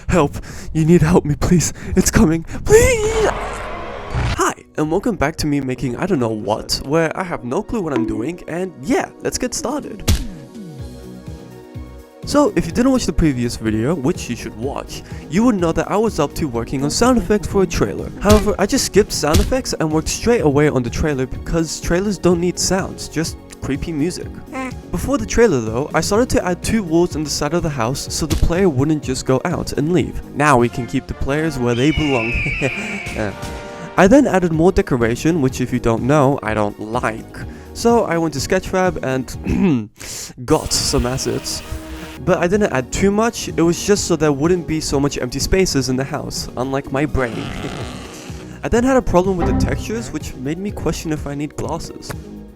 Help! You need to help me, please. It's coming. Please! Hi, and welcome back to me making I don't know what, where I have no clue what I'm doing, and yeah, let's get started. So, if you didn't watch the previous video, which you should watch, you would know that I was up to working on sound effects for a trailer. However, I just skipped sound effects and worked straight away on the trailer because trailers don't need sounds, just creepy music. Before the trailer though, I started to add 2 walls on the side of the house so the player wouldn't just go out and leave. Now we can keep the players where they belong. I then added more decoration, which if you don't know, I don't like. So I went to Sketchfab and got some assets. But I didn't add too much, it was just so there wouldn't be so much empty spaces in the house, unlike my brain. I then had a problem with the textures, which made me question if I need glasses.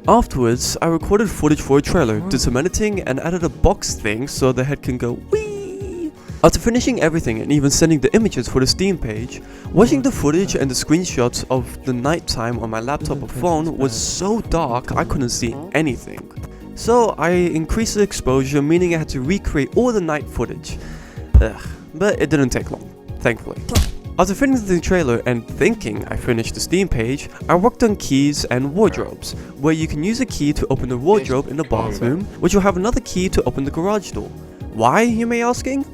Afterwards, I recorded footage for a trailer, did some editing, and added a box thing so the head can go wee. After finishing everything and even sending the images for the Steam page, watching the footage and the screenshots of the nighttime on my laptop or phone was so dark I couldn't see anything. So I increased the exposure, meaning I had to recreate all the night footage. But it didn't take long, thankfully. After finishing the trailer and thinking I finished the Steam page, I worked on keys and wardrobes, where you can use a key to open the wardrobe in the bathroom, which will have another key to open the garage door. Why, you may asking?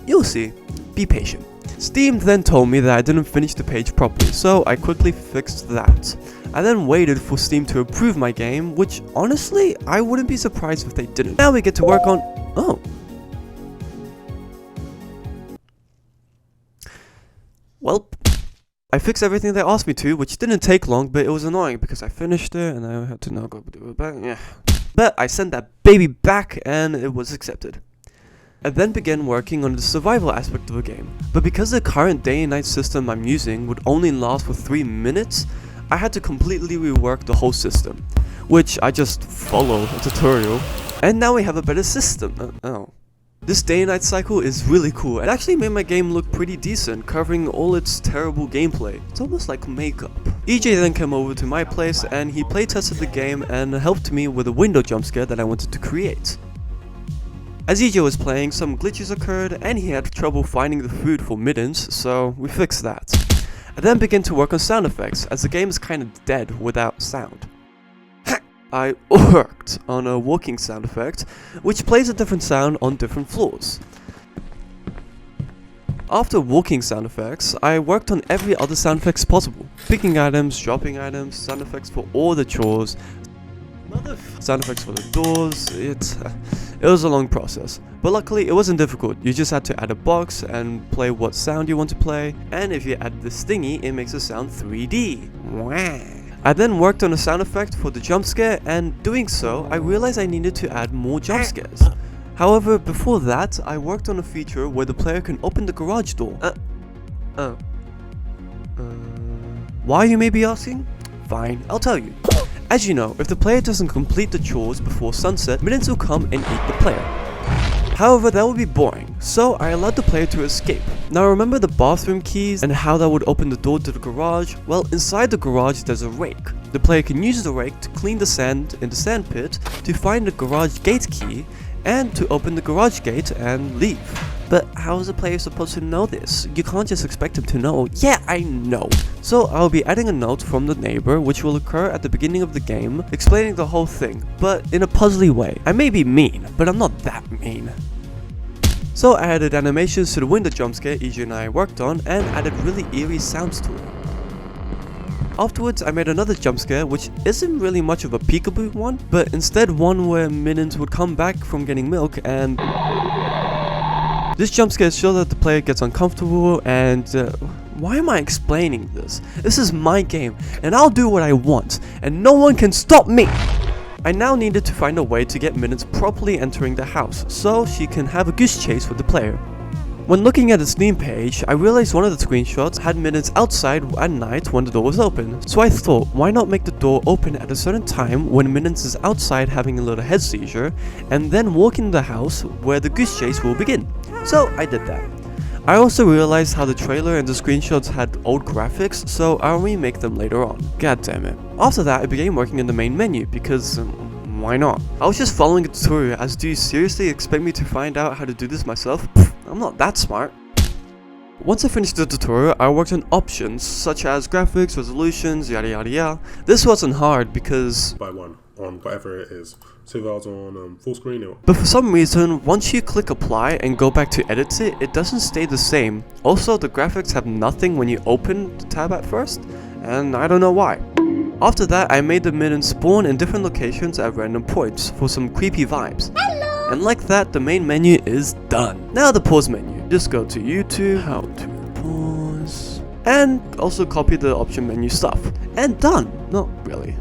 You'll see. Be patient. Steam then told me that I didn't finish the page properly, so I quickly fixed that. I then waited for Steam to approve my game, which honestly, I wouldn't be surprised if they didn't. Now we get to work on... Oh. Well, I fixed everything they asked me to, which didn't take long, but it was annoying because I finished it and I had to now go do it back. Yeah. But I sent that baby back and it was accepted. I then began working on the survival aspect of the game, but because the current day and night system I'm using would only last for 3 minutes, I had to completely rework the whole system, which I just followed a tutorial, and now we have a better system. This day and night cycle is really cool. It actually made my game look pretty decent, covering all its terrible gameplay. It's almost like makeup. EJ then came over to my place and he playtested the game and helped me with a window jump scare that I wanted to create. As EJ was playing, some glitches occurred and he had trouble finding the food for Mittens, so we fixed that. I then began to work on sound effects, as the game is kinda dead without sound. I worked on a walking sound effect, which plays a different sound on different floors. After walking sound effects, I worked on every other sound effects possible. Picking items, dropping items, sound effects for all the chores, sound effects for the doors. It was a long process, but luckily it wasn't difficult. You just had to add a box and play what sound you want to play, and if you add this thingy, it makes the sound 3D. I then worked on a sound effect for the jump scare, and doing so, I realized I needed to add more jump scares. However, before that, I worked on a feature where the player can open the garage door. Why, you may be asking? Fine, I'll tell you. As you know, if the player doesn't complete the chores before sunset, Mittens will come and eat the player. However, that would be boring, so I allowed the player to escape. Now remember the bathroom keys and how that would open the door to the garage? Well, inside the garage there's a rake. The player can use the rake to clean the sand in the sand pit, to find the garage gate key, and to open the garage gate and leave. But how is the player supposed to know this? You can't just expect him to know. Yeah, I know. So I'll be adding a note from the neighbor, which will occur at the beginning of the game, explaining the whole thing, but in a puzzly way. I may be mean, but I'm not that mean. So I added animations to the window jump scare EJ and I worked on, and added really eerie sounds to it. Afterwards, I made another jump scare, which isn't really much of a peekaboo one, but instead one where Mittens would come back from getting milk and... This jump scare shows that the player gets uncomfortable and... why am I explaining this? This is my game, and I'll do what I want, and no one can stop me! I now needed to find a way to get Mittens properly entering the house, so she can have a goose chase with the player. When looking at the Steam page, I realized one of the screenshots had Mittens outside at night when the door was open. So I thought, why not make the door open at a certain time when Mittens is outside having a little head seizure, and then walk in the house where the goose chase will begin. So I did that. I also realized how the trailer and the screenshots had old graphics, so I'll remake them later on. God damn it. After that, I began working in the main menu, because why not? I was just following a tutorial, as do you seriously expect me to find out how to do this myself? I'm not that smart. Once I finished the tutorial, I worked on options such as graphics, resolutions, yada yada yada. This wasn't hard because by one on whatever it is. So if I was on full screen, but for some reason, once you click apply and go back to edit it, it doesn't stay the same. Also, the graphics have nothing when you open the tab at first, and I don't know why. After that, I made the mittens spawn in different locations at random points for some creepy vibes. Hello. And like that, the main menu is done. Now the pause menu. Just go to YouTube, how to pause, and also copy the option menu stuff. And done. Not really.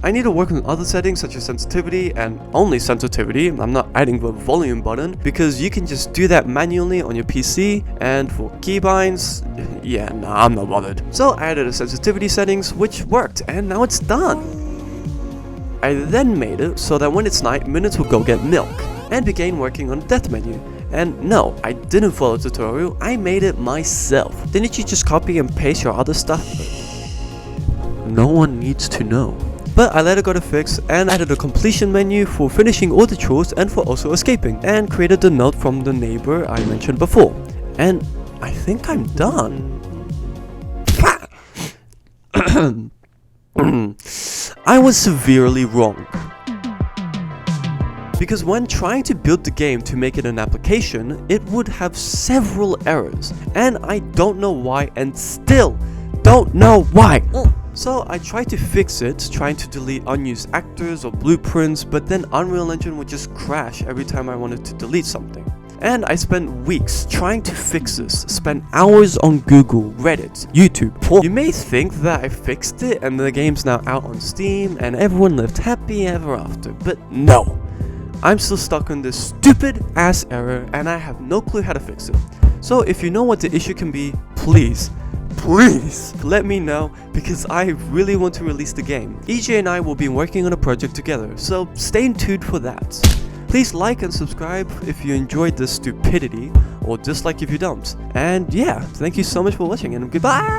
I need to work on other settings such as sensitivity and only sensitivity. I'm not adding the volume button because you can just do that manually on your PC, and for keybinds, yeah, nah, I'm not bothered. So I added a sensitivity settings which worked, and now it's done. I then made it so that when it's night, mittens will go get milk and began working on the death menu. And no, I didn't follow the tutorial, I made it myself. Didn't you just copy and paste your other stuff? No one needs to know. But I let it go to fix and added a completion menu for finishing all the chores and for also escaping, and created the note from the neighbor I mentioned before. And I think I'm done. I was severely wrong. Because when trying to build the game to make it an application, it would have several errors. And I don't know why, and still don't know why. So I tried to fix it, trying to delete unused actors or blueprints, but then Unreal Engine would just crash every time I wanted to delete something. And I spent weeks trying to fix this, spent hours on Google, Reddit, YouTube. You may think that I fixed it and the game's now out on Steam and everyone lived happy ever after, but no. I'm still stuck on this stupid ass error and I have no clue how to fix it. So if you know what the issue can be, please let me know, because I really want to release the game. EJ and I will be working on a project together, so stay tuned for that. Please like and subscribe if you enjoyed this stupidity, or dislike if you don't. And yeah, thank you so much for watching and goodbye!